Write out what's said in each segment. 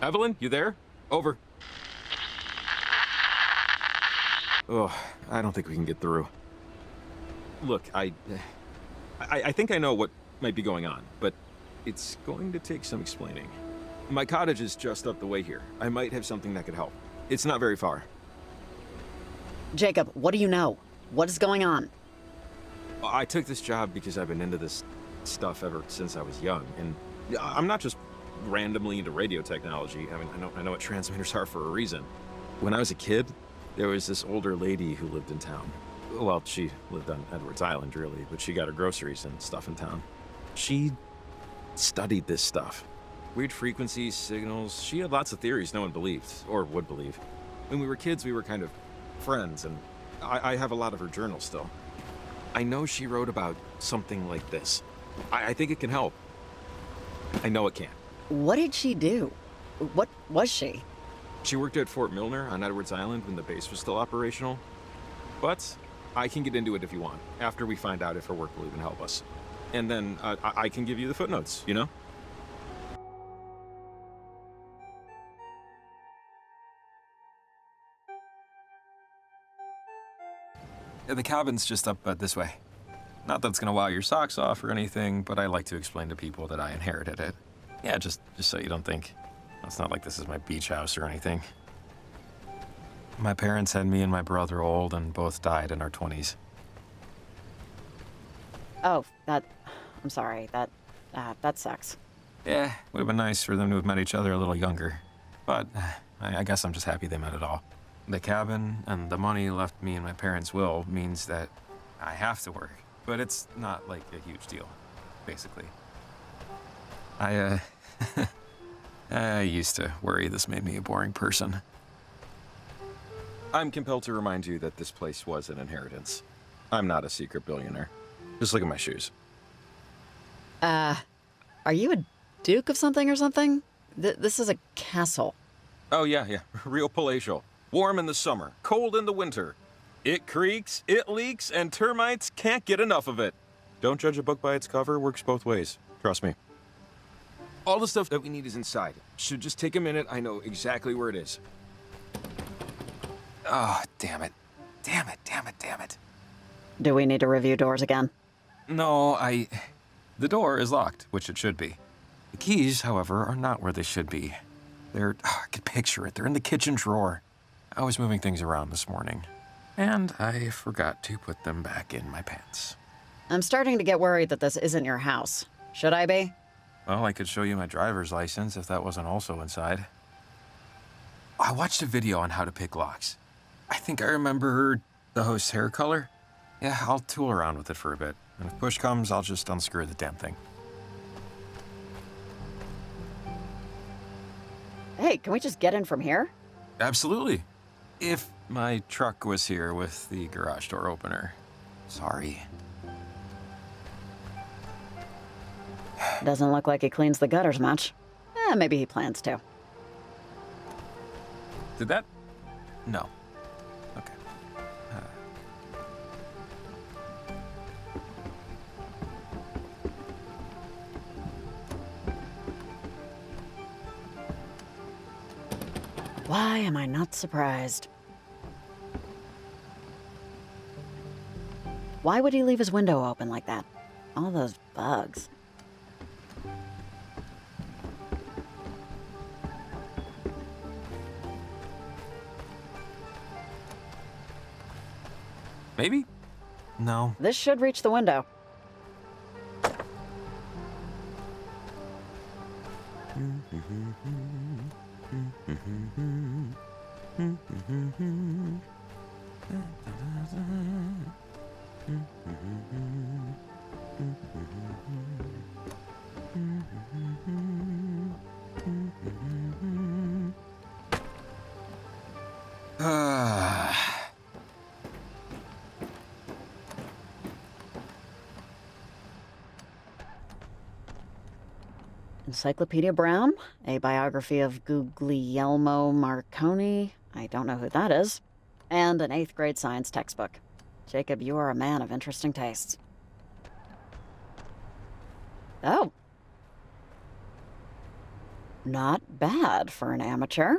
Evelyn, you there? Over. Oh, I don't think we can get through. Look, I think I know what might be going on, but it's going to take some explaining. My cottage is just up the way here. I might have something that could help. It's not very far. Jacob, what do you know? What is going on? I took this job because I've been into this stuff ever since I was young, and I'm not just randomly into radio technology. I mean, I know what transmitters are for a reason. When I was a kid, there was this older lady who lived in town. Well, she lived on Edwards Island, really, but she got her groceries and stuff in town. She studied this stuff. Weird frequencies, signals. She had lots of theories no one believed, or would believe. When we were kids, we were kind of friends, and I have a lot of her journals still. I know she wrote about something like this. I think it can help. I know it can. What did she do? What was she? She worked at Fort Milner on Edwards Island when the base was still operational. But I can get into it if you want, after we find out if her work will even help us. And then I can give you the footnotes, you know? The cabin's just up this way. Not that it's gonna wow your socks off or anything, but I like to explain to people that I inherited it. Yeah, just so you don't think. It's not like this is my beach house or anything. My parents had me and my brother old and both died in our 20s. Oh, I'm sorry, that sucks. Yeah, would have been nice for them to have met each other a little younger. But I guess I'm just happy they met at all. The cabin and the money left me in my parents' will means that I have to work. But it's not like a huge deal, basically. I used to worry this made me a boring person. I'm compelled to remind you that this place was an inheritance. I'm not a secret billionaire. Just look at my shoes. Are you a duke of something or something? This is a castle. Oh, yeah. Real palatial. Warm in the summer, cold in the winter. It creaks, it leaks, and termites can't get enough of it. Don't judge a book by its cover, works both ways. Trust me. All the stuff that we need is inside. Should just take a minute, I know exactly where it is. Oh, damn it. Damn it. Do we need to review doors again? No, the door is locked, which it should be. The keys, however, are not where they should be. I can picture it. They're in the kitchen drawer. I was moving things around this morning, and I forgot to put them back in my pants. I'm starting to get worried that this isn't your house. Should I be? Well, I could show you my driver's license if that wasn't also inside. I watched a video on how to pick locks. I think I remember the host's hair color. Yeah, I'll tool around with it for a bit, and if push comes, I'll just unscrew the damn thing. Hey, can we just get in from here? Absolutely. If my truck was here with the garage door opener. Sorry. Doesn't look like he cleans the gutters much. Maybe he plans to. Did that? No. Okay. Why am I not surprised? Why would he leave his window open like that? All those bugs. Maybe? No. This should reach the window. Encyclopedia Brown, a biography of Guglielmo Marconi, I don't know who that is, and an 8th grade science textbook. Jacob, you are a man of interesting tastes. Oh. Not bad for an amateur.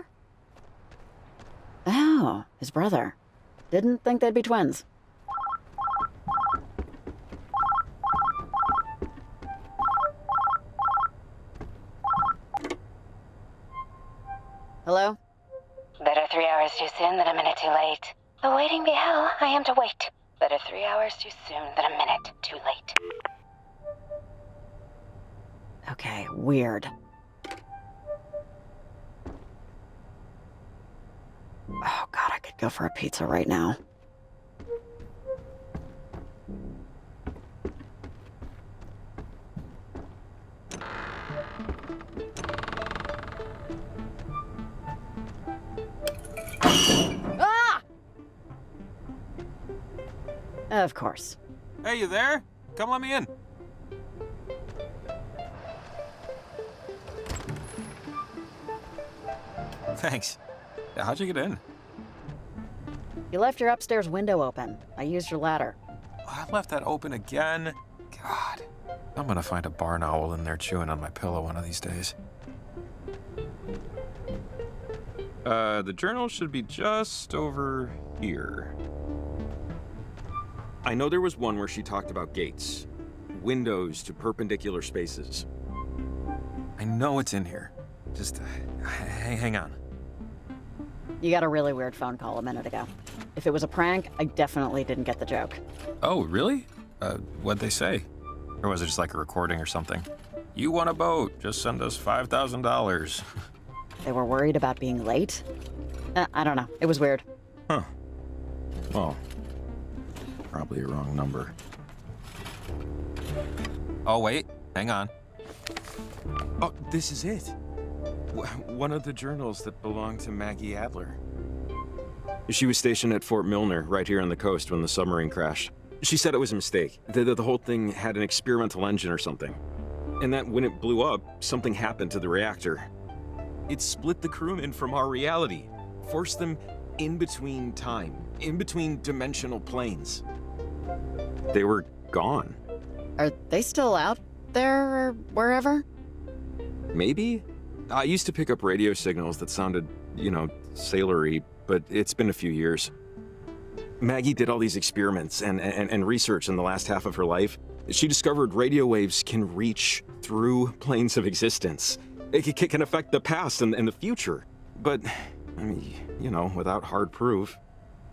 Oh, his brother. Didn't think they'd be twins. Hello? Better 3 hours too soon than a minute too late. Awaiting be hell, I am to wait. Better 3 hours too soon than a minute too late. Okay, weird. Oh god, I could go for a pizza right now. Ah! Of course. Hey, you there? Come let me in. Thanks. How'd you get in? You left your upstairs window open. I used your ladder. I left that open again. God. I'm gonna find a barn owl in there chewing on my pillow one of these days. The journal should be just over here. I know there was one where she talked about gates, windows to perpendicular spaces. I know it's in here. Just hang on. You got a really weird phone call a minute ago. If it was a prank, I definitely didn't get the joke. Oh, really? What'd they say? Or was it just like a recording or something? You won a boat. Just send us $5,000. They were worried about being late? I don't know. It was weird. Huh. Well, probably a wrong number. Oh, wait. Hang on. Oh, this is it. One of the journals that belonged to Maggie Adler. She was stationed at Fort Milner, right here on the coast, when the submarine crashed. She said it was a mistake, that the whole thing had an experimental engine or something. And that when it blew up, something happened to the reactor. It split the crewmen from our reality, forced them in between time, in between dimensional planes. They were gone. Are they still out there or wherever? Maybe? I used to pick up radio signals that sounded, sailory, but it's been a few years. Maggie did all these experiments and research in the last half of her life. She discovered radio waves can reach through planes of existence. It can affect the past and the future. But, without hard proof,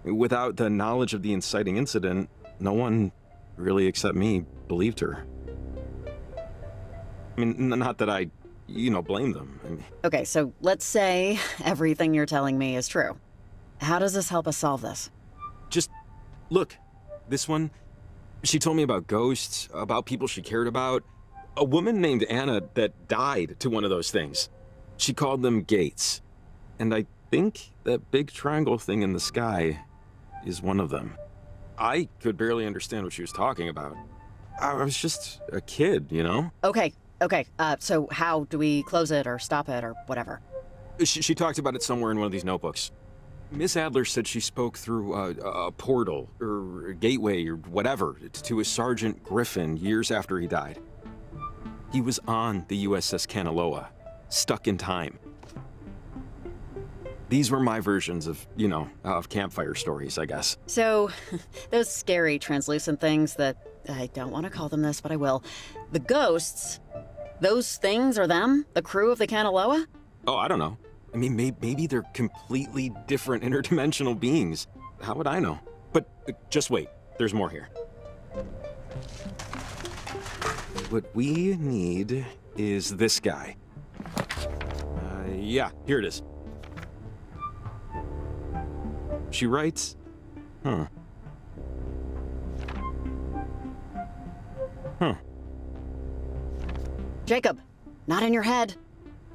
without the knowledge of the inciting incident, no one, really except me, believed her. I mean, not that I blame them. Okay, so let's say everything you're telling me is true. How does this help us solve this? Just look. This one, she told me about ghosts, about people she cared about. A woman named Anna that died to one of those things. She called them gates. And I think that big triangle thing in the sky is one of them. I could barely understand what she was talking about. I was just a kid, Okay, so how do we close it or stop it or whatever? She talked about it somewhere in one of these notebooks. Miss Adler said she spoke through a portal or a gateway or whatever to a Sergeant Griffin years after he died. He was on the USS Kanaloa, stuck in time. These were my versions of, of campfire stories, I guess. So, those scary translucent things that, I don't want to call them this, but I will. The ghosts, those things are them? The crew of the Kanaloa? Oh, I don't know. I mean, maybe they're completely different interdimensional beings. How would I know? But just wait, there's more here. What we need is this guy. Yeah, here it is. She writes, Huh. Jacob, not in your head.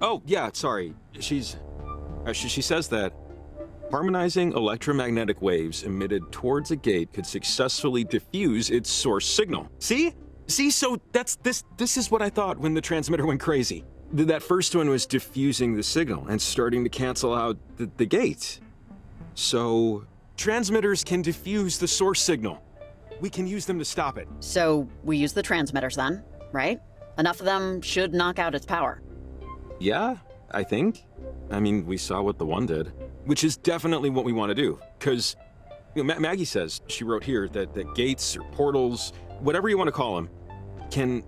Oh, yeah, sorry. She says that harmonizing electromagnetic waves emitted towards a gate could successfully diffuse its source signal. See? So this is what I thought when the transmitter went crazy. That first one was diffusing the signal and starting to cancel out the gate. So, transmitters can diffuse the source signal. We can use them to stop it. So, we use the transmitters then, right? Enough of them should knock out its power. Yeah? I think. I mean, we saw what the one did, which is definitely what we want to do. Because Maggie says, she wrote here, that gates or portals, whatever you want to call them, can,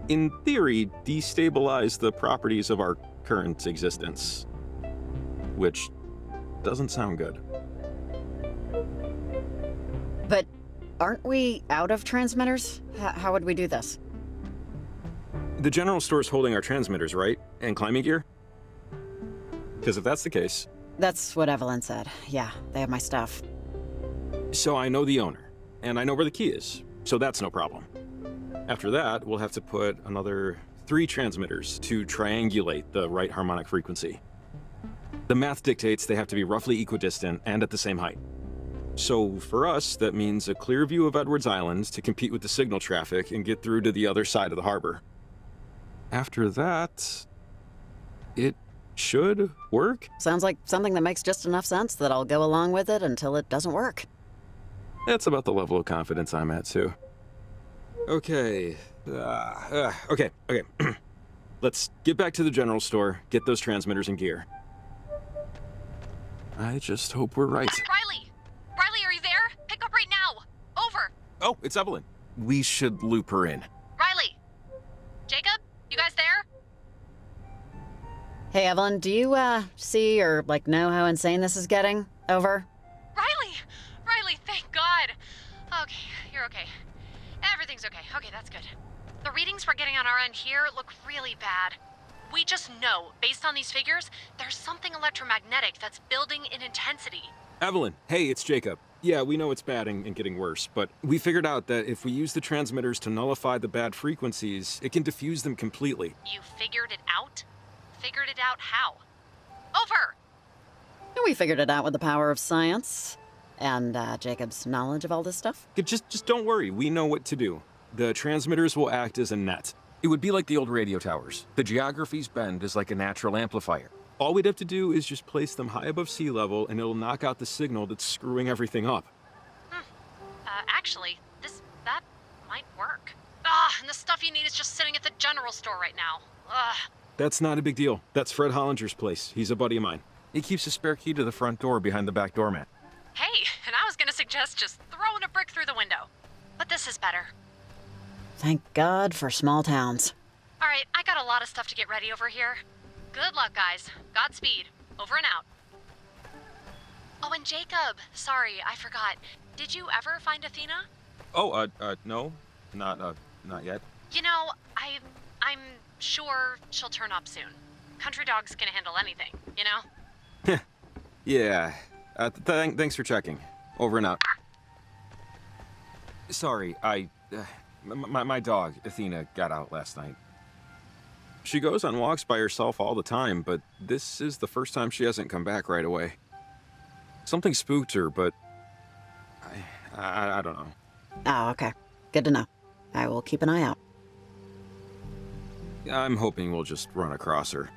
in theory, destabilize the properties of our current existence. Which doesn't sound good. But aren't we out of transmitters? How would we do this? The general store's holding our transmitters, right? And climbing gear? Because if that's the case... That's what Evelyn said. Yeah, they have my stuff. So I know the owner, and I know where the key is, so that's no problem. After that, we'll have to put another 3 transmitters to triangulate the right harmonic frequency. The math dictates they have to be roughly equidistant and at the same height. So for us, that means a clear view of Edwards Island to compete with the signal traffic and get through to the other side of the harbor. After that, it should work. Sounds like something that makes just enough sense that I'll go along with it until it doesn't work. That's about the level of confidence I'm at, too. Okay. Okay. Let's get back to the general store, get those transmitters in gear. I just hope we're right. Riley! Riley, are you there? Pick up right now! Over! Oh, it's Evelyn. We should loop her in. Riley! Jacob? You guys there? Hey, Evelyn, do you, see or, know how insane this is getting? Over? Riley! Riley, thank God! Okay, you're okay. Everything's okay. Okay, that's good. The readings we're getting on our end here look really bad. We just know, based on these figures, there's something electromagnetic that's building in intensity. Evelyn, hey, it's Jacob. Yeah, we know it's bad and getting worse, but we figured out that if we use the transmitters to nullify the bad frequencies, it can diffuse them completely. You figured it out? Figured it out how? Over! We figured it out with the power of science. And, Jacob's knowledge of all this stuff. Just don't worry, we know what to do. The transmitters will act as a net. It would be like the old radio towers. The geography's bend is like a natural amplifier. All we'd have to do is just place them high above sea level and it'll knock out the signal that's screwing everything up. Actually, that might work. And the stuff you need is just sitting at the general store right now. That's not a big deal. That's Fred Hollinger's place. He's a buddy of mine. He keeps a spare key to the front door behind the back doormat. Hey, and I was gonna suggest just throwing a brick through the window. But this is better. Thank God for small towns. Alright, I got a lot of stuff to get ready over here. Good luck, guys. Godspeed. Over and out. Oh, and Jacob, sorry, I forgot. Did you ever find Athena? Oh, no. Not yet. You know, I'm sure she'll turn up soon. Country dog's gonna handle anything, you know? Yeah. Thanks for checking. Over and out. Sorry, my dog, Athena, got out last night. She goes on walks by herself all the time, but this is the first time she hasn't come back right away. Something spooked her, but I don't know. Oh, okay. Good to know. I will keep an eye out. I'm hoping we'll just run across her.